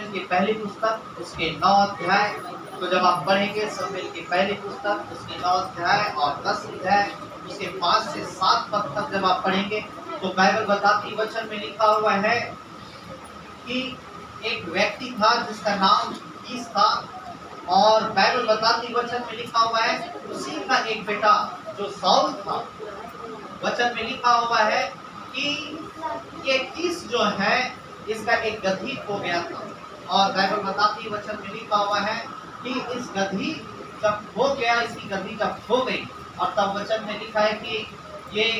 शमूएल की पहली पुस्तक उसके 9 अध्याय, तो जब आप पढ़ेंगे शमूएल की पहली पुस्तक उसके 9 अध्याय और 10 अध्याय उसके 5 से 7 पद तक जब आप पढ़ेंगे तो बाइबल बताती वचन में लिखा हुआ है कि एक व्यक्ति था जिसका नाम कीस था, और बाइबल बताती वचन में लिखा हुआ है उसी का एक बेटा जो साउल था। वचन में लिखा हुआ है कि ये कीस जो है इसका एक गधी हो गया था, और बाइबल बताती वचन में लिखा हुआ है कि इस गधी जब हो गया, इसकी गधी जब हो गई, और तब वचन में लिखा है कि ये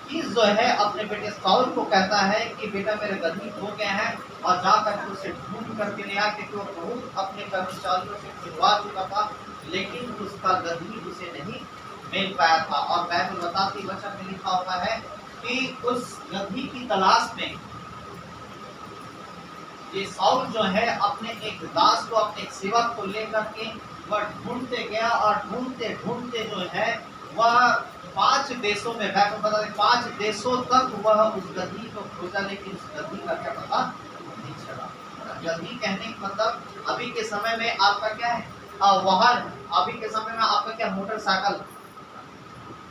कीस जो है अपने बेटे साउल को कहता है कि बेटा मेरे गधी हो गया है, और जाकर उसे ढूंढ करके ले आया, क्योंकि वो बहुत अपने कर्मचारियों से खुलवा चुका था, लेकिन उसका गधी उसे नहीं मिल पाया था। और बाइबल बताती वचन में लिखा हुआ है कि उस गधी की तलाश में ये साउल जो है अपने एक दास को, अपने एक सेवक को लेकर के वह ढूंढते गया, और ढूंढते ढूंढते जो है वह 5 देशों में, बाइबल बताते 5 देशों तक वह उस गधी को खोजा, लेकिन उस गधी का क्या पता नहीं चला। गधी कहने का मतलब अभी के समय में आपका क्या है, वाहन। अभी के समय में आपका क्या, मोटरसाइकिल।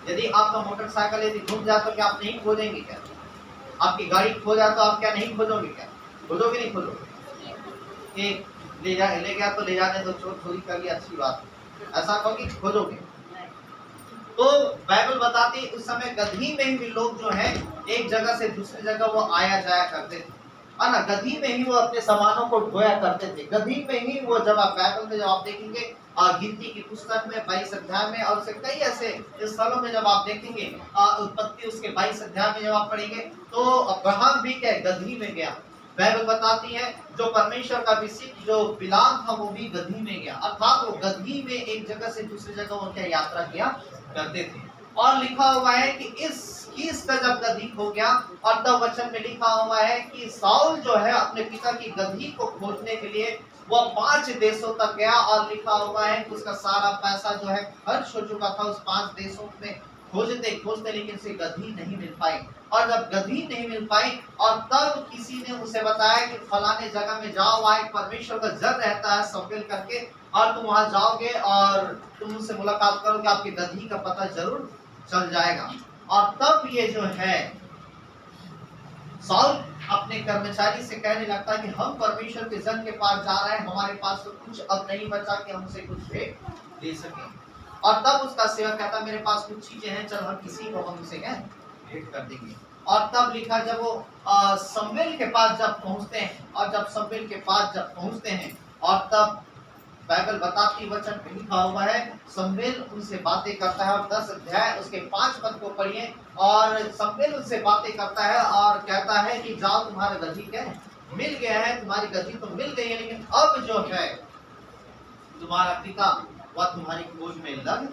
यदि आपका मोटरसाइकिल यदि घूम जाए तो क्या आप नहीं खोजेंगे क्या? आपकी गाड़ी खो जाए तो आप क्या नहीं खोजोगे क्या? खोजोगे नहीं खोजोगे? एक ले गया तो ले जाने दो, चोर चोरी कर लिया अच्छी बात, ऐसा कहोगे खोजोगे? तो बाइबल बताती उस समय गधी में ही लोग जो है एक जगह से दूसरी जगह वो आया जाया करते थे, है ना। गधी में ही वो अपने सामानों को ढोया करते थे, गधी में ही वो, जब आप बाइबल में जब आप देखेंगे गिनती की पुस्तक में 22 अध्याय में, और उससे कई ऐसे स्थलों में जब आप देखेंगे उत्पत्ति उसके 22 अध्याय में जब आप पढ़ेंगे तो अब्राहम भी क्या गधी में गया। बाइबल बताती है जो परमेश्वर का अभिषिक्त जो बिलाम था वो भी गधी में गया, अर्थात वो गधी में एक जगह से दूसरी जगह वो क्या यात्रा किया करते थे। और लिखा हुआ है कि इस कीस का जब गधी हो गया, और तब वचन में लिखा हुआ है कि साउल जो है अपने पिता की गधी को खोजने के लिए वह 5 देशों तक गया, और लिखा हुआ है कि उसका सारा पैसा जो है खर्च हो चुका था उस 5 देशों में खोजते खोजते, लेकिन उसे गधी नहीं मिल पाई। और जब गधी नहीं मिल पाई, और तब किसी ने उसे बताया कि फलाने जगह में जाओ, वहाँ एक परमेश्वर का जन रहता है शमूएल करके, और तुम वहां जाओगे और तुम उनसे मुलाकात करोगे, आपकी गधी का पता जरूर चल जाएगा। और तब ये जो है साउल अपने कर्मचारी से कहने लगता है कि हम परमेश्वर के जन के पास जा रहे हैं, हमारे पास तो कुछ अब नहीं बचा कि हमसे कुछ भेंट दे सके। और तब उसका सेवक कहता मेरे पास कुछ चीजें हैं, चल हम किसी को हम उसे भेंट कर देंगे। और तब लिखा जब वो शमूएल के पास जब पहुंचते हैं, और जब शमूएल के पास जब पहुंचते हैं, और तब बाइबल बताती वचन में लिखा हुआ है शमूएल उनसे बातें करता है, और 10 अध्याय उसके 5 पद को पढ़िए, और शमूएल उनसे बातें करता है और कहता है कि जाओ तुम्हारा गधी क्या है मिल गया है, तुम्हारी गधी तो मिल गई है, लेकिन अब जो है तुम्हारा पिता वह तुम्हारी खोज में लग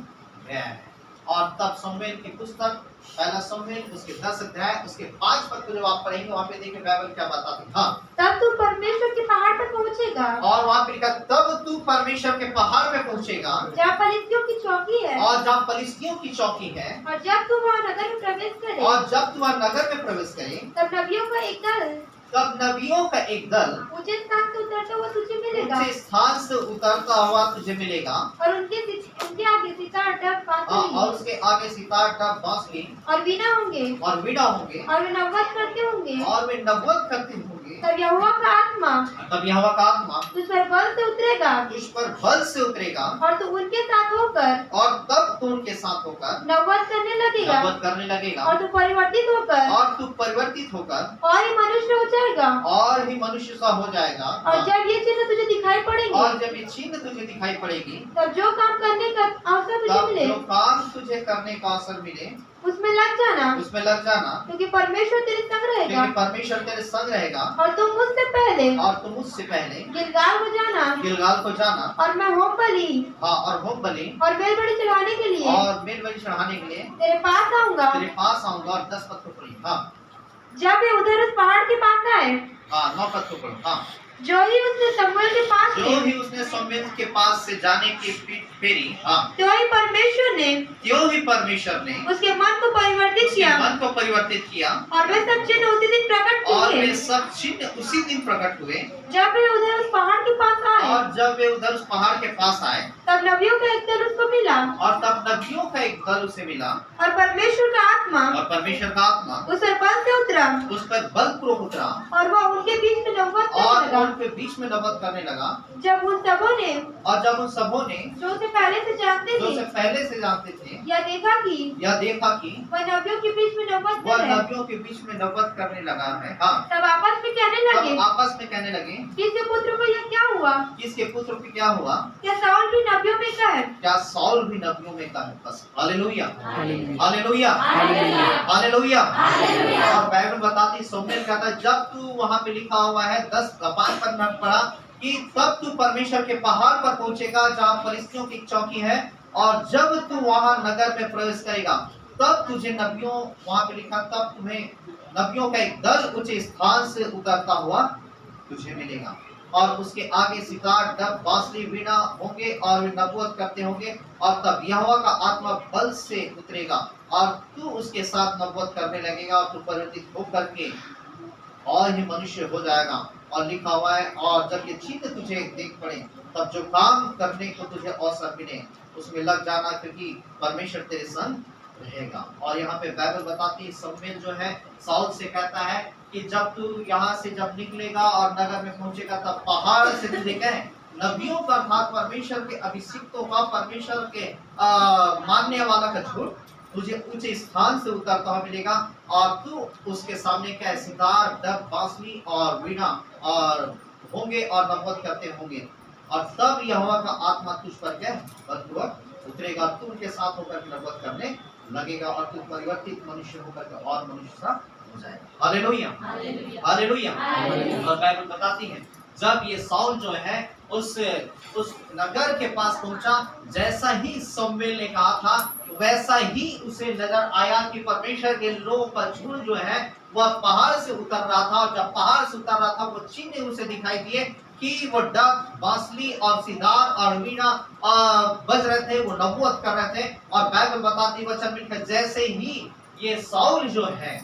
गया है। और तब शमूएल की पुस्तक पहला शमूएल उसके 10 अध्याय उसके 5 पद को जब आप पढ़ेंगे वहाँ पे देखिए बाइबल क्या बताती। हाँ, तब तू परमेश्वर के पहाड़ पर पहुँचेगा, और वहाँ पे लिखा तब तू परमेश्वर के पहाड़ पे पहुँचेगा जहाँ फलिस्तियों की चौकी है, और जहाँ फलिस्तियों की चौकी है, और जब तू वहाँ नगर में प्रवेश करे, और जब तू वहाँ नगर में प्रवेश करे, तब नबियों का एक दल तब नबियों का एक दल ऊंचे स्थान से उतरता हुआ तुझे मिलेगा, ऊंचे स्थान से उतरता हुआ तुझे मिलेगा, और उनके आगे सितार डफ बांसुरी और उसके आगे सितार डफ बांसुरी और वीणा होंगे, और वीणा होंगे, और वे नववत करते होंगे, और वे नबूवत करते होंगे। तब यहोवा का आत्मा तब यहोवा का आत्मा तुझ पर बल से उतरेगा, तुझ पर बल से उतरेगा, और तू उनके साथ होकर, और तब तू उनके साथ होकर नववत करने लगेगा, नबूवत करने लगेगा, और तू परिवर्तित होकर, और तू परिवर्तित होकर और ही मनुष्य हो जाएगा, और ही मनुष्य सा हो जाएगा। और जब ये चिन्ह तुझे दिखाई पड़ेंगे, और जब ये चिन्ह तुझे दिखाई पड़ेगी, तब जो काम करने का अवसर तुझे तब मिले जो काम तुझे करने का अवसर मिले उसमें लग जाना, उसमें लग जाना, क्योंकि परमेश्वर तेरे संग रहेगा, क्योंकि परमेश्वर तेरे संग रहेगा, और तुम मुझसे पहले और तुम मुझसे पहले गिलगाल को जाना, गिलगाल को जाना, और मैं होम बलि हाँ, और होम बलि और मेल बलि चढ़ाने के लिए और मेल बलि चढ़ाने के लिए तेरे पास आऊंगा। तेरे पास आऊंगा। और 10 पद को पढ़िए। हाँ, जब ये उधर उस पहाड़ के पास आए, हाँ, 9 पद को पढ़ो। हाँ, जो ही उसने शमूएल के पास जो थे, ही उसने शमूएल के पास से जाने की पीठ फेरी, हाँ, तो ही परमेश्वर ने त्यों ही परमेश्वर ने उसके मन को परिवर्तित उसके किया मन को परिवर्तित किया और वे सब चिन्ह उसी दिन प्रकट और किए वे सब चिन्ह उसी दिन प्रकट हुए। जब वे उधर उस पहाड़ के पास आए। और जब वे उधर उस पहाड़ के पास आए तब नबियों का एक दल उसको मिला और तब नबियों का एक दल उसे मिला और परमेश्वर का आत्मा और परमेश्वर का आत्मा उस पर बल से उतरा उस पर बलपूर्वक उतरा और वह उनके बीच में नबूवत करने और लगा। उनके बीच में नबूवत करने लगा। जब उन सबों ने और जब उन सबों ने जो उसे पहले से जानते जो थे से पहले से जानते थे यह देखा कि यह देखा कि वह नबियों के बीच में नबूवत वह कर रहे, नबियों के बीच में नबूवत करने लगा है, हाँ, तब आपस में कहने लगे, तब आपस में कहने लगे किसके पुत्र को यह क्या हुआ? किसके पुत्र को क्या हुआ? क्या साउल भी नबियों में का है? क्या साउल भी नबियों में का है? बस hallelujah hallelujah hallelujah hallelujah hallelujah. और बाइबल बताती, शमूएल कहता है, जब तू वहां पे लिखा हुआ है 10:5 पर मैं पढ़ा कि तब तू परमेश्वर के पहाड़ पर पहुंचेगा जहां फलिस्तियों की चौकी है, और जब तू वहां नगर में प्रवेश करेगा तब तुझे नबियों, वहां पे लिखा, तब तुम्हें नबियों का एक दल ऊंचे स्थान से उतरता हुआ तुझे मिलेगा और उसके आगे सितार, डब, बांसुरी, वीणा होंगे और वे नबूवत करते होंगे। और तब यहोवा का आत्मा बल से उतरेगा और तू उसके साथ नबूवत करने लगेगा और तू परिवर्तित होकर के और ही मनुष्य हो जाएगा। और लिखा हुआ है, और जब ये चिन्ह तुझे देख पड़े तब जो काम करने को तुझे अवसर मिले उसमें लग जाना, क्योंकि परमेश्वर तेरे संग रहेगा। और यहाँ पे बाइबल बताती है, शमूएल जो है साउल से कहता है कि जब तू यहाँ से जब निकलेगा और नगर में पहुंचेगा तब पहाड़ से तुझे कहे नबियों का, अर्थात परमेश्वर के अभिषिक्तों का, परमेश्वर के मानने वाला का झूठ तुझे ऊंचे स्थान से उतरता हुआ मिलेगा और तू उसके सामने क्या है, सितार, डब, बांसुरी और वीणा और होंगे और नबूवत करते होंगे। और तब यहोवा का आत्मा तुझ पर क्या बलपूर्वक उतरेगा, तू उनके साथ होकर नबूवत करने लगेगा और तू परिवर्तित मनुष्य होकर और मनुष्य सा हो जाएगा। Hallelujah hallelujah. और बाइबल बताती है, जब ये साउल जो है उस नगर के पास पहुंचा, जैसा ही शमूएल ने कहा था वैसा ही उसे नजर आया कि परमेश्वर के लोगों का झुंड जो है वह पहाड़ से उतर रहा था। और जब पहाड़ से उतर रहा था वो चिन्ह उसे दिखाई दिए कि वो डब, बांसुरी और सितार और वीणा बज रहे थे, वो नबूवत कर रहे थे। और बाइबल बताती वचन में जैसे ही ये साउल जो है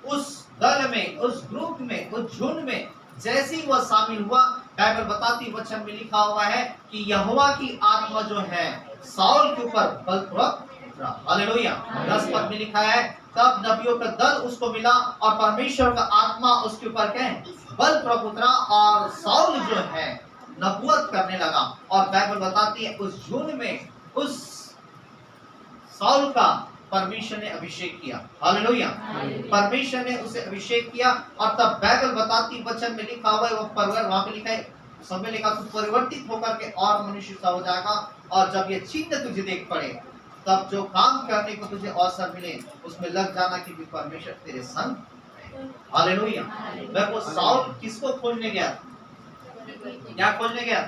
उस दल में, उस ग्रुप में, उस झुंड में जैसे ही वह शामिल हुआ, बाइबल बताती वचन में लिखा हुआ है कि यहोवा की आत्मा जो है साउल के ऊपर बलपूर्वक उतरा। हालेलुया। 10 पद में लिखा है, तब नबियों का दल उसको मिला और परमेश्वर का आत्मा उसके ऊपर क्या है, बलपूर्वक उतरा और साउल जो है नबूवत करने लगा। और बाइबल बताती है उस झुंड में उस साउल का परमेश्वर ने अभिषेक किया। हालेलुया। परमेश्वर ने उसे अभिषेक किया। और तब बाइबल बताती वचन में लिखा हुआ है, वो परवर वहां पे लिखा है, समय लिखा तो परिवर्तित होकर के और मनुष्य सा हो जाएगा। और जब ये चिन्ह तुझे देख पड़े तब जो काम करने को तुझे अवसर मिले उसमें लग जाना कि परमेश्वर तेरे संग। हालेलुया। मैं वो साउल किसको खोजने गया? क्या खोजने गया?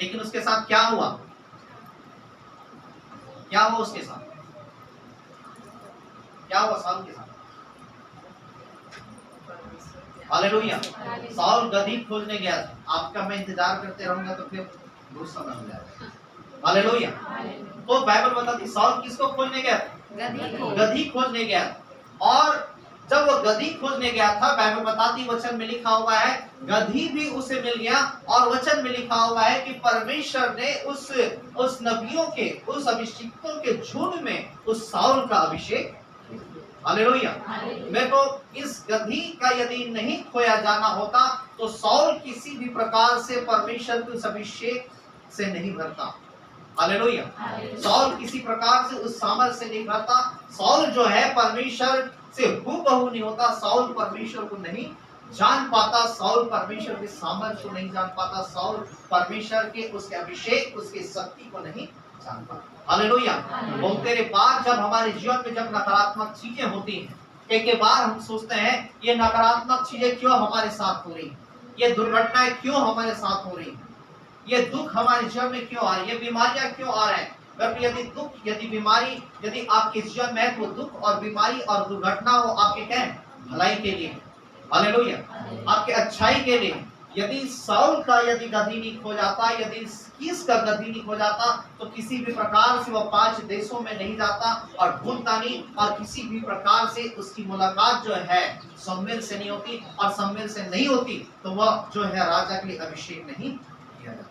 लेकिन उसके साथ क्या हुआ? क्या हुआ उसके साथ? क्या हुआ साउल के साथ? हालेलुया। साउल गधी खोजने गया। आपका मैं इंतजार करते रहूंगा तो फिर गुस्सा ना हो जाएगा। हालेलुया। तो बाइबल बताती साउल किसको खोजने गया? गधी खोजने गया। और जब वो गधी खोजने गया था, बाइबल बताती वचन में लिखा हुआ है गधी भी उसे मिल गया। और वचन में लिखा हुआ है कि परमेश्वर ने उस नबियों के, उस अभिषिक्तों के झुंड में उस साउल का अभिषेक। हालेलुया। मैं तो इस गधी का यदि नहीं खोया जाना होता तो साउल किसी भी प्रकार से परमेश्वर के उस अभिषेक से नहीं भरता। हालेलुया। साउल किसी प्रकार से उस सामर्थ से नहीं भरता। साउल जो है परमेश्वर से हूबहू नहीं होता। साउल परमेश्वर को नहीं जान पाता। साउल परमेश्वर के सामर्थ को नहीं जान पाता। साउल परमेश्वर के उसके अभिषेक, उसकी शक्ति को नहीं जान पाता। हालेलुया। बहुत तेरे बार जब हमारे जीवन में जब नकारात्मक चीजें होती हैं, कई बार हम सोचते हैं ये नकारात्मक चीजें क्यों हमारे साथ हो रही, ये दुर्घटनाएं क्यों हमारे साथ हो रही, ये दुख हमारे जीवन में क्यों आ रही है, ये बीमारियां क्यों आ रहे हैं। यदि दुख, यदि बीमारी, यदि आपके जीवन में है तो दुख और बीमारी और दुर्घटना वो आपके क्या है, भलाई के लिए। हालेलुया। आपके अच्छाई के लिए यदि साउल का यदि गद्दी नहीं खो जाता, यदि कीश का गद्दी नहीं खो जाता, तो किसी भी प्रकार से वह 5 देशों में नहीं जाता और ढूंढता नहीं, और किसी भी प्रकार से उसकी मुलाकात जो है शमूएल से नहीं होती, और शमूएल से नहीं होती तो वह जो है राजा के लिए अभिषेक नहीं किया जाता।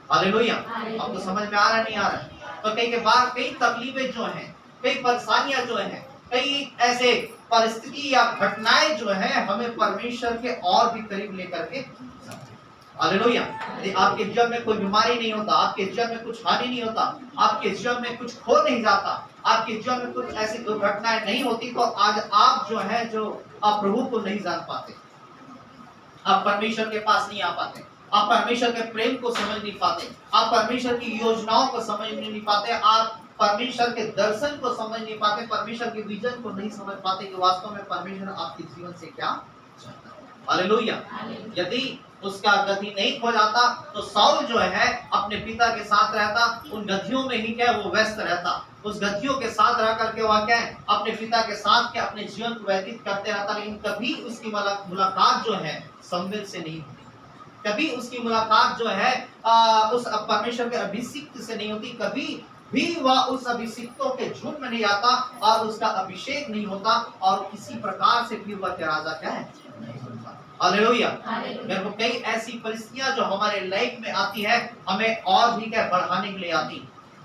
हालेलुया। आपको समझ में आ रहा है नहीं आ रहा है? तो कई के बाद कई तकलीफें जो हैं, कई परेशानियां जो हैं, कई ऐसे परिस्थिति या घटनाएं जो है हमें परमेश्वर के और भी करीब लेकर के, हालेलुया। यदि आपके जीवन में कोई बीमारी नहीं होता, आपके जीवन में कुछ हानि नहीं होता, आपके जीवन में कुछ खो नहीं जाता, आपके जीवन में कुछ ऐसी दुर्घटनाएं नहीं होती, तो आज आप जो है जो आप प्रभु को नहीं जान पाते, आप परमेश्वर के पास नहीं आ पाते, आप परमेश्वर के प्रेम को समझ नहीं पाते, आप परमेश्वर की योजनाओं को समझ नहीं पाते, आप परमेश्वर के दर्शन को समझ नहीं पाते, परमेश्वर के विजन को नहीं समझ पाते कि वास्तव में परमेश्वर आपके जीवन से क्या चाहता है। हालेलुया। यदि उसका गद्दी नहीं खो जाता तो साउल जो है अपने पिता के साथ रहता, उन गद्दियों में ही क्या वो व्यस्त रहता, उस गद्दियों के साथ रह करके वह क्या है अपने पिता के साथ क्या अपने जीवन को व्यतीत करते रहता, लेकिन कभी उसकी मुलाकात जो है शमूएल से नहीं होती, कभी उसकी मुलाकात जो है उस परमेश्वर के अभिषिक्त से नहीं होती, कभी भी वह उस अभिषिक्तों के झुंड में नहीं आता और उसका अभिषेक नहीं होता, और किसी प्रकार से फिर वह राजा क्या है नहीं होता। हालेलुया। मेरे को कई ऐसी परिस्थितियां जो हमारे लाइफ में आती है हमें और भी क्या बढ़ाने के लिए आती,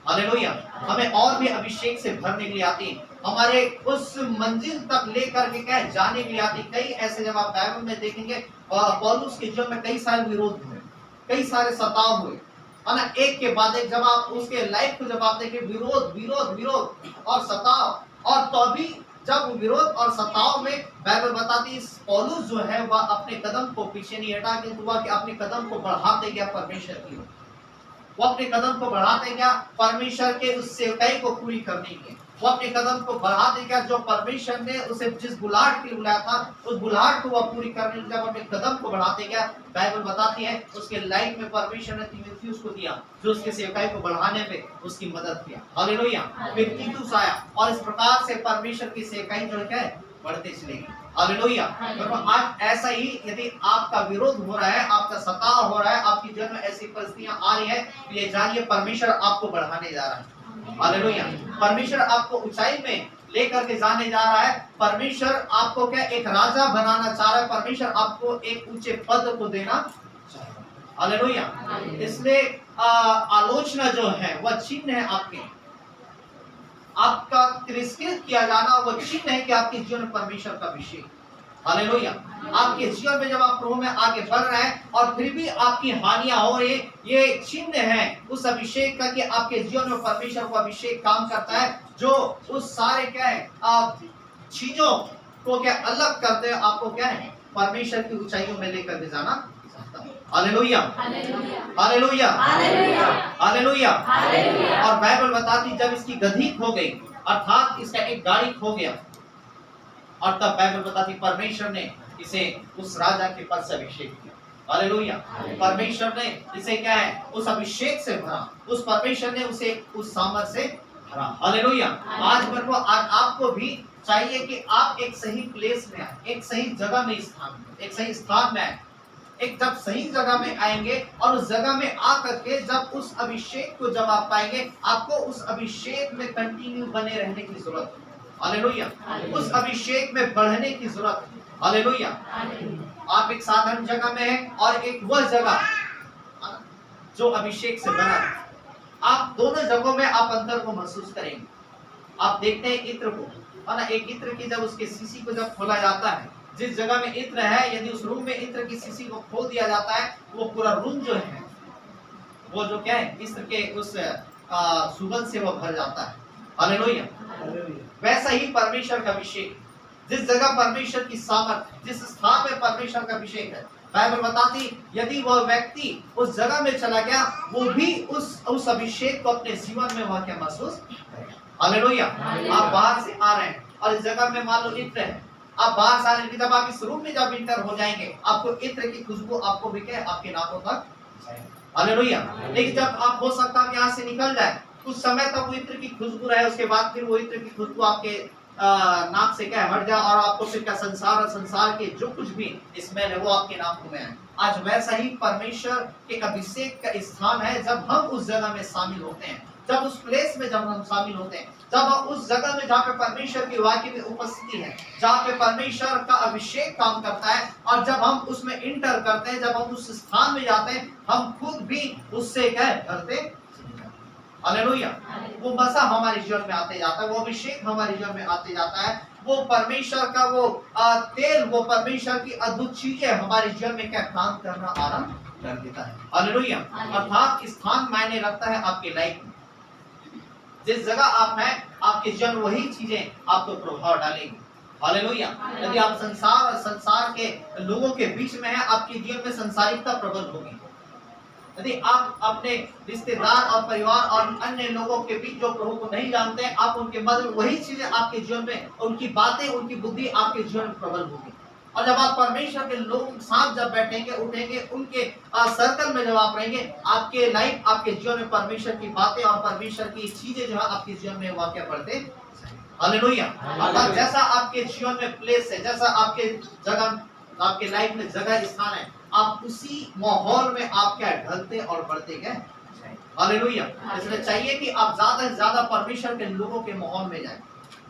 हालेलुया, हमें और भी अभिषेक से भरने के लिए आती, हमारे उस मंजिल तक लेकर के क्या जाने के लिए आती। कई ऐसे जब आप बाइबल में देखेंगे पौलुस के जीवन में कई सारे विरोध हुए, कई सारे सताव हुए, है ना, एक के बाद एक। जब आप उसके लाइफ को जब आप देखें विरोध विरोध विरोध और सताव, और तभी जब विरोध और सताव में बाइबल बताती है पौलुस जो है वह अपने कदम को पीछे नहीं हटा, किंतु वह अपने कदम को बढ़ाते गया परमेश्वर की ओर, वो अपने कदम को बढ़ाते गया परमेश्वर के उस सेवकाई को पूरी करने के, वो अपने कदम को बढ़ाते गया जो परमेश्वर ने उसे जिस बुलाहट के लिए बुलाया था उस बुलाहट को वह पूरी करने के लिए जब अपने कदम को बढ़ाते गया, बाइबल बताती है उसके लाइफ में परमेश्वर ने तीमुथियुस को दिया जो उसके सेवकाई को बढ़ाने में उसकी मदद किया। हालेलुया। फिर तीतुस आया और इस प्रकार से परमेश्वर की सेवकाई जो है बढ़ते चलेगी। हालेलुया। आज ऐसा ही यदि आपका विरोध हो रहा है, आपका सताव हो रहा है, आपकी जीवन में ऐसी परिस्थितियां आ रही है, तो ये जानिए परमेश्वर आपको बढ़ाने जा रहा है। हालेलुया। परमेश्वर आपको ऊंचाई में लेकर के जाने जा रहा है, परमेश्वर आपको क्या एक राजा बनाना चाह रहा है, परमेश्वर आपको एक ऊंचे पद को देना चाह रहा है। हालेलुया। इसलिए आलोचना जो है वह चिन्ह है आपके, आपका तिरस्कृत किया जाना वो चिन्ह है कि आपके जीवन में परमेश्वर का अभिषेक। हालेलुया। आपके जीवन में जब आप प्रभु में आगे बढ़ रहे हैं और फिर भी आपकी हानियां हो रही, ये चिन्ह है उस अभिषेक का कि आपके जीवन में परमेश्वर का अभिषेक काम करता है, जो उस सारे क्या है चीजों को क्या अलग करते हैं, आपको क्या है परमेश्वर की ऊंचाइयों में लेकर के जाना चाहता है। हालेलुया। हालेलुया। हालेलुया। और बाइबल बताती जब इसकी गद्दी खो गई, अर्थात इसका एक गाड़ी खो गया, और तब बाइबल बताती परमेश्वर ने इसे उस राजा के पद से अभिषेक किया। हालेलुया। परमेश्वर ने इसे क्या है उस अभिषेक से भरा, उस परमेश्वर ने उसे उस सामर्थ से भरा। हालेलुया। आज मेरे को आपको भी चाहिए कि आप एक सही प्लेस में आए, एक सही जगह में एक सही स्थान में आए, एक जब सही जगह में आएंगे और उस जगह में आकर के जब उस अभिषेक को जब आप पाएंगे, आपको उस अभिषेक में कंटिन्यू बने रहने की जरूरत है। हालेलुया। उस अभिषेक में बढ़ने की जरूरत है। हालेलुया। आप एक साधारण जगह में हैं और एक वह जगह जो अभिषेक से बना है, आप दोनों जगहों में आप अंतर को महसूस करेंगे। आप देखते हैं इत्र को, है ना, एक इत्र की जब उसके शीशी को जब खोला जाता है, जिस जगह में इत्र है यदि उस रूम में इत्र की शीशी को खोल दिया जाता है, वो पूरा रूम जो है वो जो क्या है इत्र के उस सुगंध से वो भर जाता है। हालेलुया। वैसा ही परमेश्वर का अभिषेक, जिस जगह परमेश्वर की सामर्थ, जिस स्थान में परमेश्वर का अभिषेक है, बाइबल बताती यदि वह व्यक्ति उस जगह में चला गया, वो भी उस अभिषेक को अपने जीवन में वह क्या महसूस करेगा। हालेलुया। आप बाहर से आ रहे हैं और इस जगह में मान लो इत्र है, आप बाहर से आने के जब आप इस रूम में जब इंटर हो जाएंगे, आपको इत्र की खुशबू आपको भी क्या आपके नाकों तक जाएगी। हालेलुया। लेकिन जब आप हो सकता है यहाँ से निकल जाए, कुछ समय तक वो इत्र की खुशबू रहे, उसके बाद फिर वो इत्र की खुशबू आपके नाक से क्या है, हट जाए और आपको फिर क्या संसार और संसार के जो कुछ भी स्मेल है वो आपके नाक में आए। आज वैसा ही परमेश्वर के अभिषेक का स्थान है जब हम उस जगह में शामिल होते हैं, जब उस प्लेस में जब हम शामिल होते हैं, जब हम उस जगह में जहाँ पे परमेश्वर की वाकई में उपस्थिति है, जहाँ पे परमेश्वर का अभिषेक काम करता है, और जब हम उसमें इंटर करते हैं, जब हम उस स्थान में जाते हैं, हम खुद भी उससे क्या करते, हालेलुया, वो मसा हमारे जीवन में आते जाता है, वो अभिषेक हमारे जीवन में आते जाता है, वो परमेश्वर का वो तेल, वो परमेश्वर की अद्भुत चीजें हमारे जीवन में क्या काम करना आरंभ कर देता है। हालेलुया। अर्थात स्थान मायने रखता है आपकी लाइफ में, जिस जगह आप हैं आपके जीवन वही चीजें आपको प्रभाव डालेंगी। हालेलुया। यदि आप संसार और संसार के लोगों के बीच में हैं, आपके जीवन में संसारिकता प्रबल होगी। यदि आप अपने रिश्तेदार और परिवार और अन्य लोगों के बीच जो प्रभु को नहीं जानते हैं, आप उनके मध्य में वही चीजें आपके जीवन में, उनकी बातें, उनकी बुद्धि आपके जीवन में प्रबल होगी। और जब आप परमेश्वर के लोगों के साथ जब बैठेंगे, उठेंगे, उनके सर्कल में जब आप रहेंगे, आपके लाइफ, आपके जीवन में परमेश्वर की बातें और परमेश्वर की चीजें जो है आपके जीवन में वाकया पड़ते। हालेलुया। अर्थात जैसा आपके जीवन में प्लेस है, जैसा आपके जगह, आपके लाइफ में जगह स्थान है, आप उसी माहौल में आप क्या ढलते और बढ़ते गए। हालेलुया। इसलिए चाहिए कि आप ज्यादा से ज्यादा परमेश्वर के लोगों के माहौल में जाएं।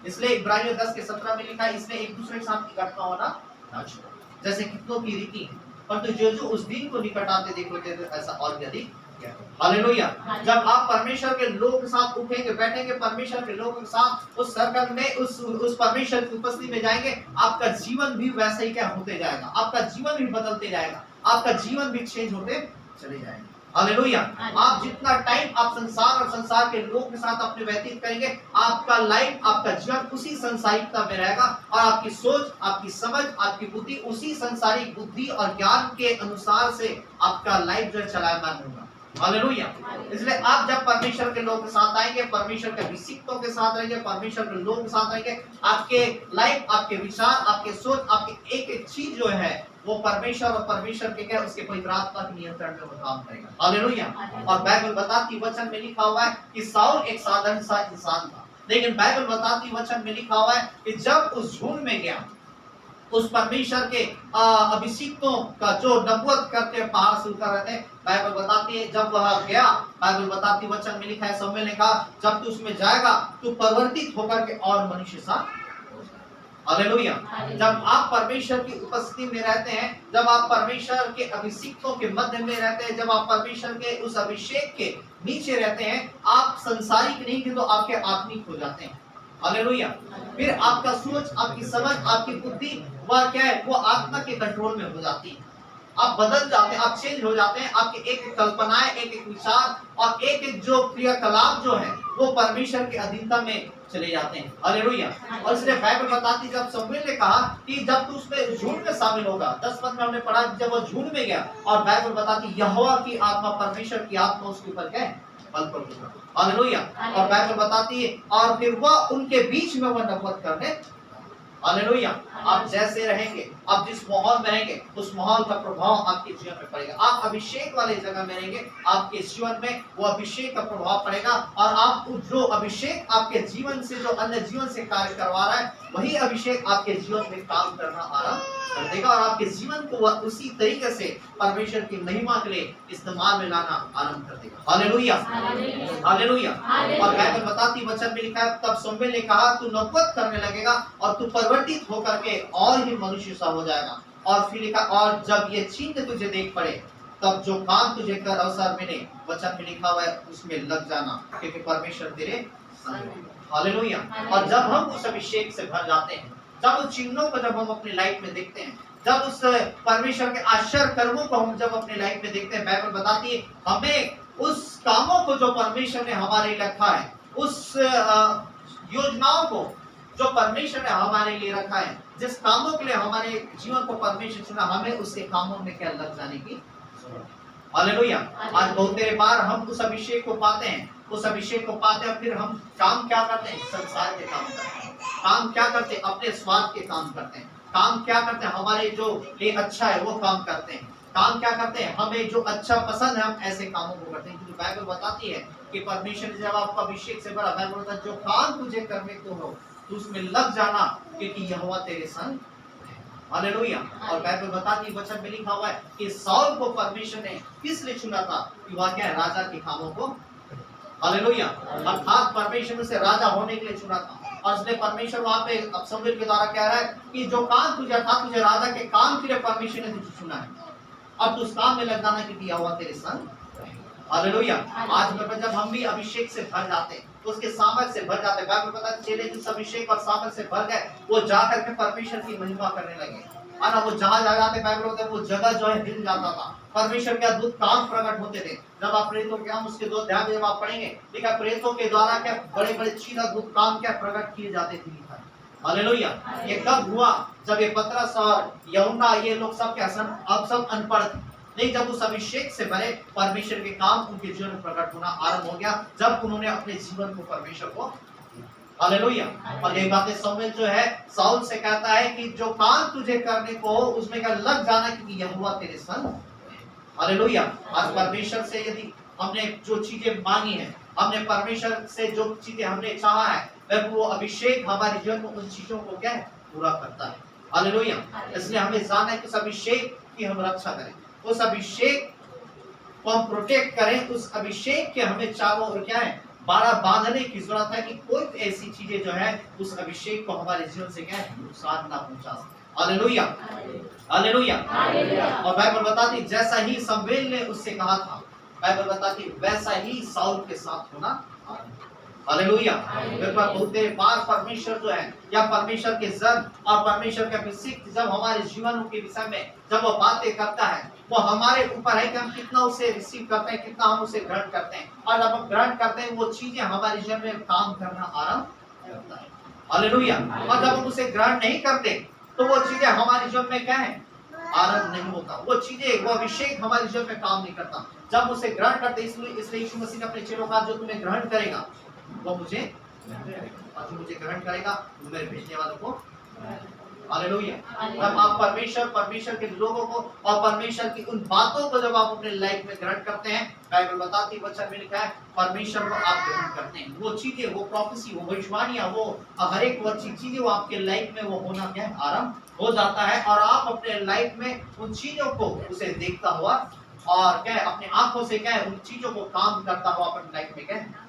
इसलिए इब्रानियों 10:17 में लिखा है, इसलिए एक दूसरे के साथ इकट्ठा होना जैसे कितनों की रीति है, परंतु जो उस दिन को निकट आते देखोगे तो ऐसा और भी अधिक। हालेलुया। जब आप परमेश्वर के लोगों के साथ उठेंगे, बैठेंगे, परमेश्वर के लोगों के साथ उस सर्कल में, उस परमेश्वर की उपस्थिति में जाएंगे, आपका जीवन भी वैसा ही क्या होते जाएगा, आपका जीवन भी बदलते जाएगा, आपका जीवन भी चेंज होते चले जाएगा। हालेलुया। आप जितना टाइम आप संसार और संसार के लोगों के साथ अपने व्यतीत करेंगे, आपका लाइफ, आपका जीवन उसी संसारिकता में रहेगा, और आपकी सोच, आपकी समझ, आपकी बुद्धि उसी संसारिक बुद्धि और ज्ञान के अनुसार से आपका लाइफ जो है चलायमान होगा। हालेलुया। इसलिए आप जब परमेश्वर के लोगों के साथ आएंगे, परमेश्वर के अभिषिक्तों के साथ रहेंगे, परमेश्वर के लोगों के साथ रहेंगे, आपके लाइफ, आपके विचार, आपके सोच, आपकी एक एक चीज जो है वो परमेश्वर और परमेश्वर के क्या, उसके पवित्र आत्मा के नियंत्रण में वो काम करेगा। हालेलुया। और बाइबल बताती वचन में लिखा हुआ है कि साउल एक साधारण सा इंसान था, लेकिन बाइबल बताती वचन में लिखा हुआ है कि जब उस झुंड में गया, उस परमेश्वर के अभिषिक्तों का जो नबूवत करते पहाड़ से उतर रहे थे, बाइबल बताती है जब वह गया, बाइबल बताती वचन में लिखा है, शमूएल ने कहा जब तू उसमें जाएगा तू परिवर्तित होकर के और मनुष्य सा। हालेलुया। जब आप परमेश्वर की उपस्थिति में रहते हैं, जब आप परमेश्वर के अभिषिक्तों के मध्य में रहते हैं, जब आप परमेश्वर के उस अभिषेक के नीचे रहते हैं, आप संसारिक नहीं तो आपके आत्मिक हो जाते हैं। हालेलुया। फिर आपका सोच, आपकी समझ, आपकी बुद्धि वह क्या है, वो आत्मा के कंट्रोल में हो जाती है। आप बदल जाते हैं, आप चेंज हो जाते हैं, आपकी एक एक कल्पनाएं, एक एक विचार और एक एक जो क्रियाकलाप जो है वो परमेश्वर की अधीनता में चले जाते हैं। हालेलुया। और इसलिए बाइबल बताती जब शमूएल ने कहा कि जब तू उसमें झुंड में शामिल होगा, 10 पद में हमने पढ़ा जब वो झुंड में गया, और बाइबल बताती यहोवा की आत्मा, परमेश्वर की आत्मा उसके ऊपर क्या है, बल पड़ गया। हालेलुया। और बाइबल बताती है और फिर वह उनके बीच में वह नबूवत करने। हालेलुया। आप जैसे रहेंगे, आप जिस माहौल में रहेंगे, उस माहौल का प्रभाव आपके जीवन में पड़ेगा। आप अभिषेक वाले जगह में रहेंगे, आपके जीवन में वो अभिषेक का प्रभाव पड़ेगा, और आप जो अभिषेक आपके जीवन से, जो अन्य जीवन से कार्य करवा रहा है, वही अभिषेक आपके जीवन में काम करना आरंभ कर देगा, और आपके जीवन को वह उसी तरीके से परमेश्वर की महिमा के लिए इस्तेमाल में लाना आरंभ कर देगा। हालेलुया। हालेलुया। और बाइबल बताती वचन में लिखा है तब शमूएल ने कहा तू नबूवत करने लगेगा और तू परिवर्तित होकर के और ही मनुष्य सा हो जाएगा। और फिर लिखा और जब ये चिन्ह तुझे देख पड़े तब जो काम तुझे कर अवसर मिले, वचन में लिखा हुआ है उसमें लग जाना, क्योंकि परमेश्वर तेरे संग। हालेलुया। और जब हम उस अभिषेक से भर जाते हैं, जब उस चिन्हों को जब हम अपनी लाइफ में देखते हैं, जब उस परमेश्वर के आश्चर्य कर्मों को हम जब अपनी लाइफ में देखते हैं, बाइबल बताती है हमें उस कामों को जो परमेश्वर ने हमारे लिए रखा है, उस योजनाओं को जो परमेश्वर ने हमारे लिए रखा है, जिस कामों के लिए हमारे जीवन को परमेश्वर चुना, हमें उसके कामों में क्या लग जाने की। हालेलुया। आज बहुत देर बार हम उस अभिषेक को पाते हैं, उस अभिषेक को पाते हैं, फिर हम काम क्या करते हैं, संसार के काम करते हैं, काम क्या करते हैं, अपने स्वार्थ के काम करते हैं, काम क्या करते हैं, हमारे जो लिए अच्छा है वो काम करते हैं, काम क्या करते हैं, हमें जो अच्छा पसंद है हम ऐसे कामों को करते हैं। क्योंकि बाइबल बताती है कि परमेश्वर जब आपको अभिषेक से भरा, बाइबल बताता है जो काम तुझे करने को हो तो उसमें लग जाना, क्योंकि यहोवा तेरे संग है। हालेलुया। और बाइबल बताती है, वचन में लिखा हुआ है कि साउल को परमेश्वर ने किस लिए चुना था? कि वह क्या है, राजा के कामों को। हालेलुया। अर्थात परमेश्वर ने उसे राजा होने के लिए चुना था, और इसलिए परमेश्वर वहां पे अब शमूएल के द्वारा कह रहा है कि जो काम तुझे था, तुझे राजा के काम के लिए परमेश्वर ने तुझे चुना है, अब उस काम में लग जाना, क्योंकि यहोवा तेरे संग। हालेलुया। आज में जब हम भी अभिषेक से भर जाते हैं, उसके सामर्थ से भर जाते हैं, बाइबल पता है चेले जिस अभिषेक और सामर्थ से भर गए, वो जाकर के परमेश्वर की महिमा करने लगे। है ना, वो जहां जा जाते, बाइबल होते वो जगह जो है हिल जाता था, परमेश्वर के अद्भुत काम प्रकट होते थे। जब आप प्रेरितों के हम उसके 2 अध्याय में जब आप पढ़ेंगे, देखा प्रेरितों के द्वारा क्या बड़े बड़े चीज अद्भुत काम क्या प्रकट किए जाते थे। हालेलुया। ये कब हुआ? जब ये पतरस और यूहन्ना ये लोग सब क्या अब सब अनपढ़ थे, नहीं, जब उस अभिषेक से भरे परमेश्वर के काम उनके जीवन में प्रकट होना आरंभ हो गया, जब उन्होंने अपने जीवन को परमेश्वर को। हालेलुया। और ये बातें शमूएल जो है साउल से कहता है कि जो काम तुझे करने को हो उसमें क्या लग जाना, क्योंकि यहोवा तेरे संग। हालेलुया। आज परमेश्वर से यदि हमने जो चीजें मांगी है, हमने परमेश्वर से जो चीजें हमने चाहा है, वह वो अभिषेक हमारे जीवन में उन चीजों को क्या है, पूरा करता है। हालेलुया। इसलिए हमें जानना है कि उस अभिषेक की हम रक्षा करें, उस अभिषेक को हम प्रोटेक्ट करें, उस अभिषेक के हमें चारों ओर क्या है, बाड़ा बांधने की जरूरत है, कि कोई ऐसी चीजें जो है उस अभिषेक को हमारे जीवन से क्या है, नुकसान ना पहुंचा सके। हालेलुया। हालेलुया। और बाइबल बताती जैसा ही शमूएल ने उससे कहा था, बाइबल बताती वैसा ही साउल के साथ होना। हालेलुया। बहुत देर बाद परमेश्वर जो है, या परमेश्वर के जन और परमेश्वर के अभिषेक जब हमारे जीवन के विषय में जब वो बातें करता है, वो हमारे ऊपर है कि हम कितना उसे रिसीव करते हैं, कितना हम उसे ग्रहण करते हैं। और जब हम ग्रहण करते हैं, वो चीजें हमारे जीवन में काम करना आरंभ करता है। हालेलुया। और जब हम उसे ग्रहण नहीं करते, तो वो चीजें हमारे जीवन में क्या है, आरंभ नहीं होता, वो चीजें, वो अभिषेक हमारे जीवन में काम नहीं करता। जब उसे ग्रहण करते, इसलिए यीशु मसीह ने अपने चेलों का, जो तुम्हें ग्रहण करेगा वो मुझे, और जो मुझे ग्रहण करेगा वो मेरे भेजने वालों को। हालेलुया। जब आप परमेश्वर के लोगों को और परमेश्वर की उन बातों को जब आप अपने लाइफ में ग्रहण करते हैं, बाइबल बताती है, वचन में लिखा है, परमेश्वर को आप ग्रहण करते हैं, वो चीजें, वो प्रोफेसी, वो भविष्यवाणियां, वो हर एक वो अच्छी चीजें वो आपके लाइफ में वो होना क्या है, आरंभ हो जाता है। और आप अपने लाइफ में उन चीजों को उसे देखता हुआ और क्या है, अपने आंखों से क्या है, उन चीजों को काम करता हुआ अपनी लाइफ में क्या है।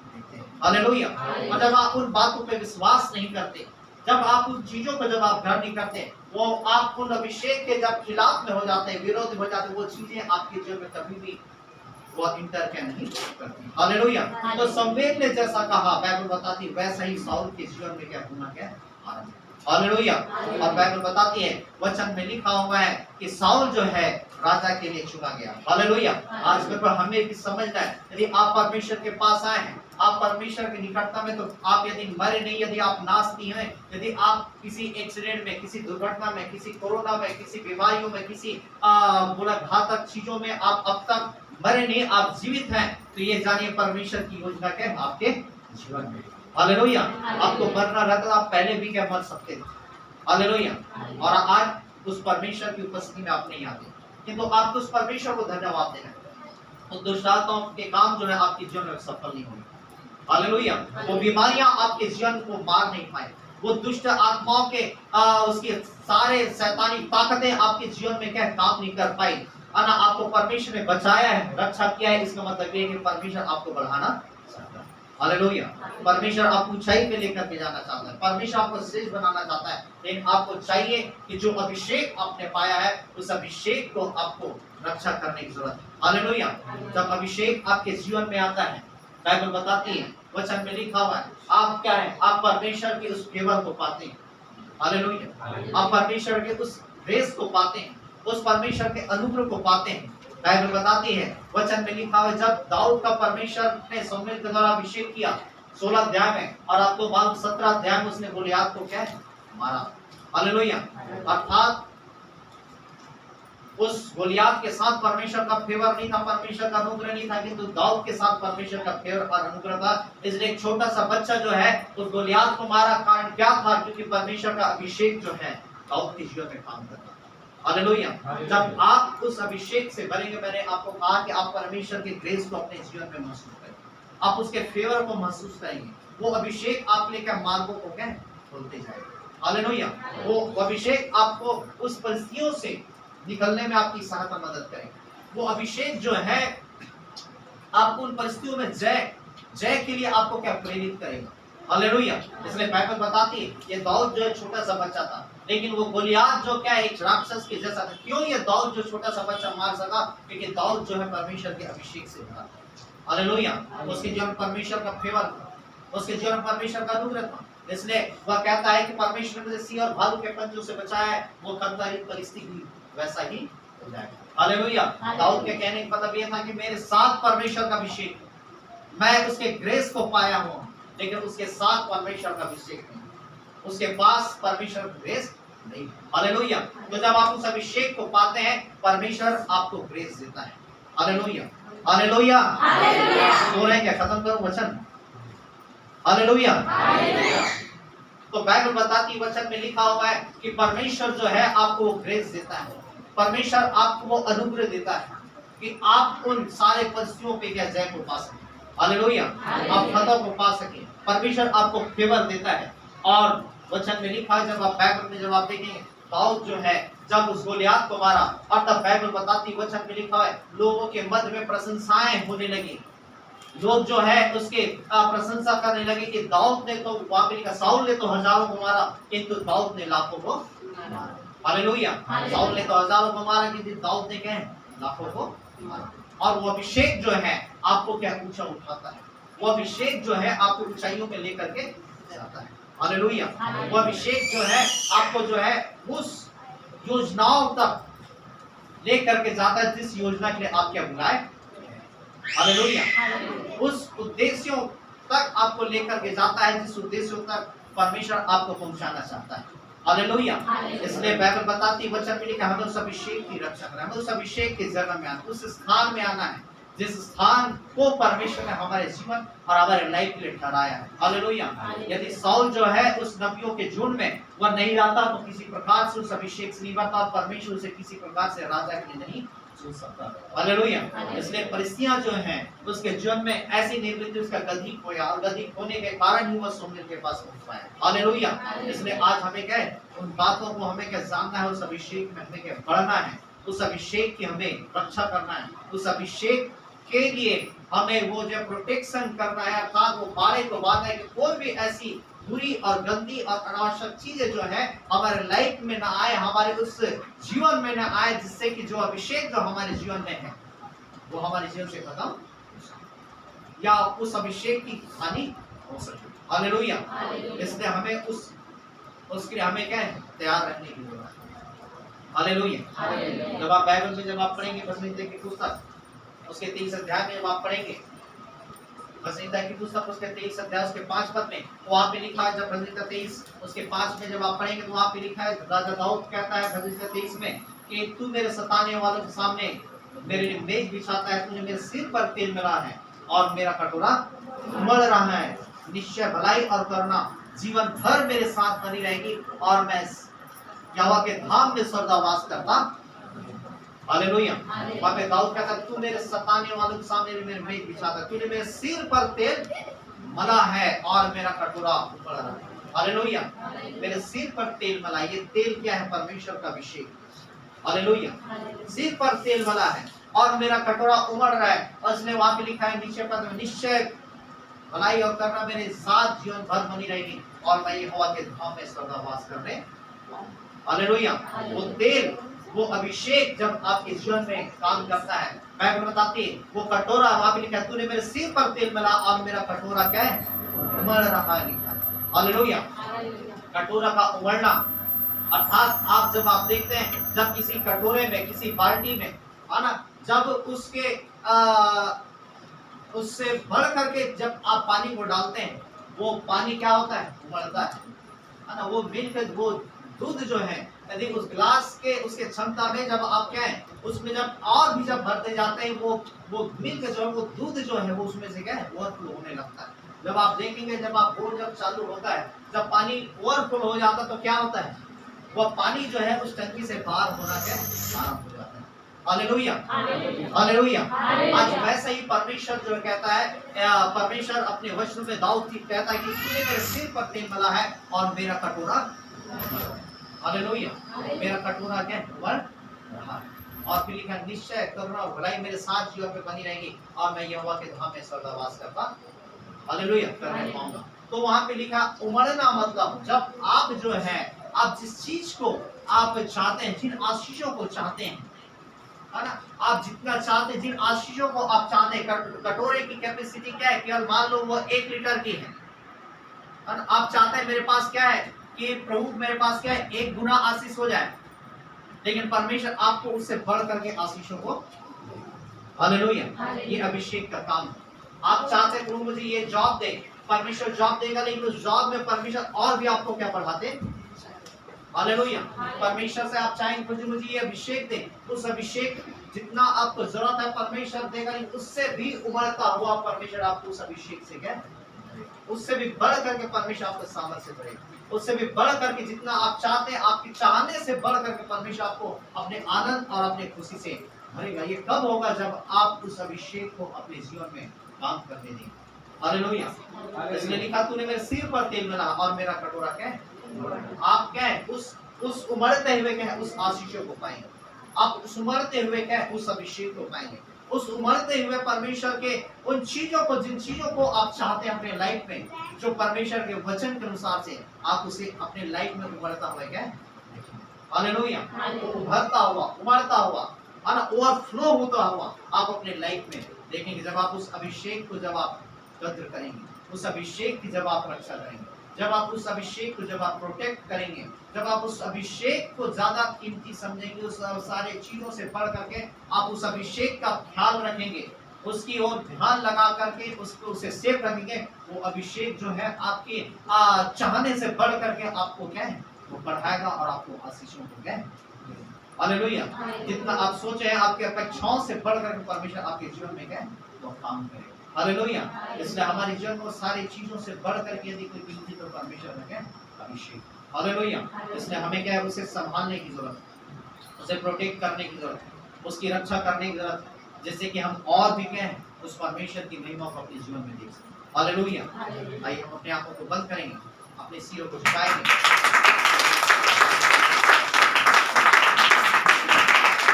हालेलुया। और जब आप उन बातों पे विश्वास नहीं करते, जब आप उन चीजों को जब आप ग्रहण नहीं करते, वो आप उन अभिषेक के जब खिलाफ में हो जाते हैं, विरोध हो जाते हैं, वो चीजें आपके जीवन में कभी भी वो इंटर क्या नहीं करती। हालेलुया। तो शमूएल ने जैसा कहा, बाइबल बताती वैसा ही साउल के जीवन में क्या होना क्या आरंभ। हालेलुया। और बाइबल बताती है, वचन में लिखा हुआ है कि साउल जो है राजा के लिए चुना गया। हालेलुया। आज बिल्कुल हमें भी समझना है, यदि आप परमेश्वर के पास आए हैं, आप परमेश्वर के निकटता में, तो आप यदि मरे नहीं, यदि आप नाश नहीं हैं, यदि आप किसी एक्सीडेंट में, किसी दुर्घटना में, किसी कोरोना में, किसी बीमारियों में, किसी घातक चीजों में आप अब तक मरे नहीं, आप जीवित हैं, तो ये जानिए परमेश्वर की योजना क्या है आपके जीवन में। हालेलुया। आपको मरना रहता, आप पहले भी क्या मर सकते थे। हालेलुया। और आज उस परमेश्वर की उपस्थिति में आप नहीं आते, किंतु आप उस परमेश्वर को धन्यवाद देना, तो दुष्ट आत्माओं के काम जो है आपके जीवन में सफल नहीं होंगे। हालेलुया। वो बीमारियां आपके जीवन को मार नहीं पाए, वो दुष्ट आत्माओं के उसके सारे शैतानी ताकतें आपके जीवन में क्या काम नहीं कर पाई। ना आपको परमेश्वर ने बचाया है, रक्षा किया है, इसका मतलब ये है कि परमेश्वर आपको बढ़ाना चाहता है। हालेलुया। परमेश्वर आपको ऊंचाई पे लेकर के जाना चाहता है, परमेश्वर आपको श्रेष्ठ बनाना चाहता है, लेकिन आपको चाहिए कि जो अभिषेक आपने पाया है, उस अभिषेक को आपको रक्षा करने की जरूरत है। हालेलुया। जब अभिषेक आपके जीवन में आता है, बाइबल बताती है, वचन में लिखा हुआ है, आप क्या है, आप परमेश्वर के उस फेवर को पाते हैं। हालेलुया। आप परमेश्वर के उस ग्रेस को पाते हैं, उस परमेश्वर के अनुग्रह को पाते हैं। बाइबल बताती है, वचन में लिखा हुआ है, जब दाऊद का परमेश्वर ने शमूएल के द्वारा अभिषेक किया 16 अध्याय में, और आपको मालूम 17 अध्याय में उसने गोलियात को क्या है, मारा। हालेलुया। अर्थात उस गोलियात के साथ परमेश्वर का फेवर नहीं था, परमेश्वर का अनुग्रह नहीं था, किंतु दाऊद के साथ परमेश्वर का फेवर और अनुग्रह था। इसलिए एक छोटा सा बच्चा जो है उस गोलियात को मारा, कारण क्या था, क्योंकि परमेश्वर का अभिषेक जो है दाऊद के जीवन में काम करता था। हालेलुया। जब आप उस अभिषेक से भरेंगे, मैंने आपको कहा कि आप परमेश्वर के ग्रेस को अपने जीवन में महसूस करेंगे, आप उसके फेवर को महसूस करेंगे, वो अभिषेक आपके लिए क्या मार्गों को क्या खोलते जाएगा। हालेलुया। वो अभिषेक आपको उस परिस्थितियों से निकलने में आपकी सहायता मदद करेगा। वो अभिषेक जो है आपको उन परिस्थितियों में जय के लिए आपको क्या प्रेरित करेगा। हालेलुया। इसलिए बाइबल बताती है ये दाऊद जो है छोटा सा बच्चा था, लेकिन वो गोलियात जो क्या एक राक्षस के जैसा था। क्यों ये दाऊद जो छोटा सा बच्चा मार सका? क्योंकि दाऊद जो है परमेश्वर के अभिषेक से था। हालेलुया। उसके जीवन परमेश्वर का फेवर था, उसके जीवन परमेश्वर का अनुग्रह था। इसलिए वह कहता है कि परमेश्वर ने सिंह और भालू के पंजों से बचाया है, वो खतरनाक परिस्थिति वैसा ही हो जाएगा। हालेलुया। दाऊद के कहने का मतलब यह था कि मेरे साथ परमेश्वर का अभिषेक, मैं उसके ग्रेस को पाया हूं, लेकिन उसके साथ परमेश्वर का अभिषेक नहीं, उसके पास परमेश्वर का ग्रेस नहीं। हालेलुया। तो जब आप उस अभिषेक को पाते हैं, परमेश्वर आपको ग्रेस देता है। हालेलुया। हालेलुया। सो रहे क्या? खत्म करो वचन। हालेलुया। तो बाइबल बताती वचन में लिखा हुआ है कि परमेश्वर जो है आपको वो ग्रेस देता है, परमेश्वर आपको वो अनुग्रह देता है कि आप उन सारे परिस्थितियों पे क्या जय को पा सके। हालेलुया। आप फतह को पा सके। परमेश्वर आपको फेवर देता है। और वचन में लिखा है, जब आप बाइबल में जब आप देखेंगे दाऊद जो है जब उस गोलियात को मारा, और तब बाइबल बताती वचन में लिखा है लोगों के मध्य में प्रशंसाएं होने लगी। लोग जो है उसके प्रशंसा करने लगे कि दाऊद ने तो वाकई का, साउल ने तो हजारों को मारा किंतु दाऊद ने लाखों को मारा। हालेलुया। साउल ने तो हजारों को मारा किंतु दाऊद ने क्या है? लाखों को मारा। और वो अभिषेक जो है आपको क्या ऊंचा उठाता है, वो अभिषेक जो है आपको ऊंचाइयों में लेकर के जाता है। हालेलुया। वो अभिषेक जो है आपको जो है उस योजनाओं तक लेकर के जाता है जिस योजना के लिए आप क्या बुलाए। हालेलुया। उस उद्देश्यों तक आपको लेकर के जाता है जिस उद्देश्यों तक परमेश्वर आपको पहुंचाना चाहता है। हालेलुया। इसलिए बाइबल बताती वचन में लिखा हमें उस अभिषेक की रक्षा करना है, हमें उस अभिषेक की जगह में आना, उस स्थान में आना है जिस स्थान को परमेश्वर ने हमारे जीवन और हमारे लाइफ के लिए ठहराया है। हालेलुया। यदि साउल जो है उस नबियों के झुंड में वह नहीं रहता तो किसी प्रकार से उस अभिषेक से नहीं बढ़ता, परमेश्वर उसे किसी प्रकार से राजा के लिए नहीं चुन सकता। हालेलुया। इसलिए परिस्थितियां जो हैं उसके जीवन में ऐसी निर्मित उसका गद्दी खोया, और गद्दी खोने के कारण ही वह सोमेल के पास पहुंच पाया। हालेलुया। इसलिए आज हमें क्या है, उन बातों को हमें क्या जानना है, उस अभिषेक में हमें क्या बढ़ना है, उस अभिषेक की हमें रक्षा करना है, उस अभिषेक के लिए हमें वो जो प्रोटेक्शन करना है, अर्थात वो बारे को बात है कि कोई भी ऐसी बुरी और गंदी और अनावश्यक चीजें जो है हमारे लाइफ में ना आए, हमारे उस जीवन में ना आए, जिससे कि जो अभिषेक जो हमारे जीवन में है वो हमारे जीवन से खत्म या उस अभिषेक की हानि हो सके। हालेलुया। इसलिए हमें उसके लिए हमें क्या है, तैयार रहने की जरूरत है। हालेलुया। जब आप बाइबल में जब आप पढ़ेंगे बसनीता की पुस्तक उसके 23 अध्याय में जब आप पढ़ेंगे, बसनीता की पुस्तक उसके 23 अध्याय उसके 5 पद में वहां पे लिखा है, जब बसनीता 23 उसके 5 में जब आप पढ़ेंगे तो वहां पे लिखा है, राजा दाऊद कहता है बसनीता 23 में कि तू मेरे सताने वालों के सामने मेरे लिए मेज बिछाता है, तूने मेरे सिर पर तेल मिला है और मेरा कटोरा उमड़ रहा है। निश्चय भलाई और करुणा जीवन भर मेरे साथ बनी रहेगी और मैं यहोवा के धाम में सदा वास करता। हालेलुया। वहां पे दाऊद कहता है तू मेरे सताने वालों के सामने मेरे मेज बिछाता, तूने मेरे सिर पर तेल मला है और मेरा कटोरा उमड़ रहा है। हालेलुया। मेरे सिर पर तेल मला, ये तेल क्या है? परमेश्वर का अभिषेक। हालेलुया। सिर पर तेल मला है और मेरा कटोरा उमड़ रहा है। और इसलिए वहां पे लिखा है नीचे पद में, निश्चय भलाई और करुणा मेरे साथ जीवन भर बनी रहेगी और मैं यहोवा के धाम में सदा वास करने। हालेलुया। वो तेल, वो अभिषेक जब आपके जीवन में काम करता है, बाइबल बताती है वो कटोरा, वहां पे लिखा है तूने मेरे सिर पर तेल मिला और मेरा कटोरा क्या है? उमड़ रहा है, लिखा है। हालेलुया। कटोरा का उमड़ना अर्थात आप जब आप देखते हैं जब किसी कटोरे में, किसी बाल्टी में, है ना, जब उसके उससे बढ़ करके जब आप पानी को डालते हैं वो पानी क्या होता है? उबलता है ना। वो मिलकर वो दूध जो है यदि उस गिलास के उसके क्षमता में जब आप क्या है उसमें जब और भी जब भरते जाते हैं वो मिलकर जो है वो दूध जो है वो उसमें से क्या है ओवरफ्लो होने लगता है। जब आप देखेंगे जब आप बोर जब चालू होता है, जब पानी ओवरफ्लो हो जाता है तो क्या होता है? वह पानी जो है उस टंकी से बाहर होना क्या आरंभ हो जाता है। Hallelujah, hallelujah. आज वैसे ही परमेश्वर जो कहता है, परमेश्वर अपने वचन में दाऊद की कहता है कि तूने मेरे सिर पर तेल मला है और मेरा कटोरा, हालेलुया, मेरा कटोरा क्या भर रहा है। और फिर लिखा निश्चय करुणा और भलाई मेरे साथ जीवन में बनी रहेगी और मैं यहोवा के धाम में सदा वास करता, हालेलुया, करने पाऊंगा। तो वहां पे लिखा उमड़ना मतलब जब आप जो है, आप जिस चीज को आप चाहते हैं, जिन आशीषों को चाहते हैं, है ना, आप जितना चाहते हैं, जिन आशीषों को आप चाहते हैं, कटोरे की कैपेसिटी क्या है, केवल मान लो वो 1 लीटर की है ना। आप चाहते हैं मेरे पास क्या है कि प्रभु मेरे पास क्या है, 1 गुना आशीष हो जाए, लेकिन परमेश्वर आपको उससे बढ़ करके आशीषों को, हालेलुया, ये अभिषेक का काम है। आप चाहते हैं प्रभु मुझे ये जॉब दे, परमेश्वर जॉब देगा, लेकिन उस जॉब में परमेश्वर और भी आपको क्या बढ़ाते, हालेलुया। परमेश्वर से आप चाहेंगे मुझे ये अभिषेक दे, उस अभिषेक जितना आपको जरूरत है परमेश्वर देगा, लेकिन उससे भी उमड़ता हुआ परमेश्वर आपको उस अभिषेक से क्या, उससे भी बढ़ करके परमेश्वर आपको सामर्थ्य बढ़ेगा, उससे भी बढ़ करके जितना आप चाहते हैं, आपके चाहने से बढ़ करके परमेश्वर आपको अपने आनंद और अपने खुशी से भरेगा। ये कब होगा, जब आप उस अभिषेक को अपने जीवन में काम करने देंगे, हालेलुया। इसलिए लिखा तूने मेरे सिर पर तेल मिला और मेरा कटोरा क्या है, आप क्या है उस उमड़ते हुए क्या है, उस आशीषों को पाएंगे, आप उस उमड़ते हुए क्या है, उस अभिषेक को पाएंगे, उस उमड़ते हुए परमेश्वर के उन चीजों को, जिन चीजों को आप चाहते हैं अपने लाइफ में, जो परमेश्वर के वचन के अनुसार से आप उसे अपने लाइफ में उमड़ता हुआ क्या है, हालेलुया, उभरता हुआ, उमड़ता हुआ, है ना, ओवरफ्लो होता हुआ आप अपने लाइफ में देखेंगे। जब आप उस अभिषेक को जब आप कद्र करेंगे, उस अभिषेक की जब आप रक्षा करेंगे, जब आप उस अभिषेक को जब आप प्रोटेक्ट करेंगे, जब आप उस अभिषेक को ज्यादा कीमती समझेंगे, उस सारे चीजों से बढ़ करके आप उस अभिषेक का ख्याल रखेंगे, उसकी ओर ध्यान लगा करके उसको उसे सेव रखेंगे, वो अभिषेक जो है आपके चाहने से बढ़ करके आपको क्या है, वो बढ़ाएगा और आपको आशीषों को क्या है, हालेलुया। जितना आप सोचे हैं, आपकी अपेक्षाओं से बढ़ करके परमेश्वर आपके जीवन में क्या है, वो काम करेगा, हालेलुया। इसलिए हमारे जीवन को सारी चीजों से बढ़ करके यदि कोई कीमती तो परमेश्वर में क्या, अभिषेक, हालेलुया। इसलिए हमें क्या है, उसे संभालने की जरूरत है, उसे प्रोटेक्ट करने की जरूरत है, उसकी रक्षा करने की जरूरत है, जिससे कि हम और भी क्या है, उस परमेश्वर की महिमा को अपने जीवन में देख सकें, हालेलुया। आइए हम अपने आंखों को बंद करेंगे, अपने सिरों को झुकाएंगे,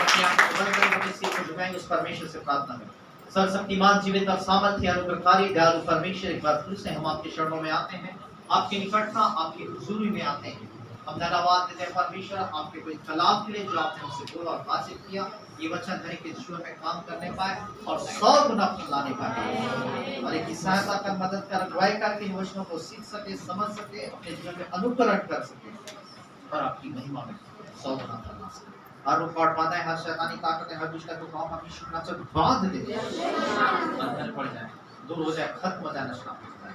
अपने आंखों को बंद करेंगे, अपने सिर को झुकाएंगे, उस परमेश्वर से प्रार्थना करें। सर्वशक्तिमान जीवित और सामर्थ्य अनुग्रहकारी दयालु परमेश्वर, एक बार फिर से हम आपके चरणों में आते हैं, आपकी निकटता, आपकी हुजूरी में आते हैं। हम धन्यवाद देते हैं परमेश्वर आपके कोई कलाम के लिए जो आपने हमसे बोला और बातचीत किया, ये वचन हर के जीवन में काम करने पाए और 100 गुना फल लाने पाए, और एक सहायता कर, मदद कर, अगुवाई करके इन वचनों को सीख सके, समझ सके, अपने जीवन में अनुकरण कर सके और आपकी महिमा में 100 गुना फल ला सके। हर रुकावट बाधाएं, हर शैतानी ताकतें, हर दुष्ट को हम अपनी शुक्र से बांध दे, बंधन पड़ जाए, दूर हो जाए, खत्म हो जाए, नष्ट हो जाए,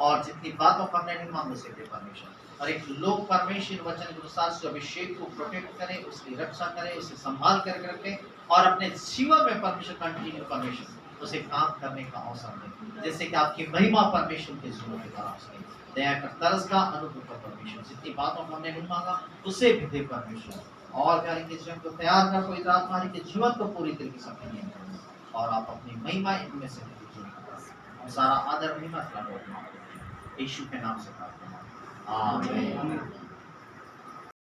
और जितनी बातों पर नहीं मांग उसे दे परमेश्वर, और एक लोग परमेश्वर वचन के अनुसार से अभिषेक को प्रोटेक्ट करें, उसकी रक्षा करें, उसे संभाल करके रखें और अपने जीवन में परमेश्वर कंटिन्यू परमेश्वर उसे काम करने का अवसर दें, जैसे कि आपकी महिमा परमेश्वर के जीवन के द्वारा सके। दया कर, तरस का अनुभव कर परमेश्वर, जितनी बातों को हमने नहीं मांगा उसे भी दे परमेश्वर, और कार्य के जीवन को तैयार कर, कोई आत्मा के जीवन को पूरी तरीके से अपने लिए और आप अपनी महिमा इनमें से हम सारा आदर महिमा यीशु के नाम से प्रार्थना, आमीन।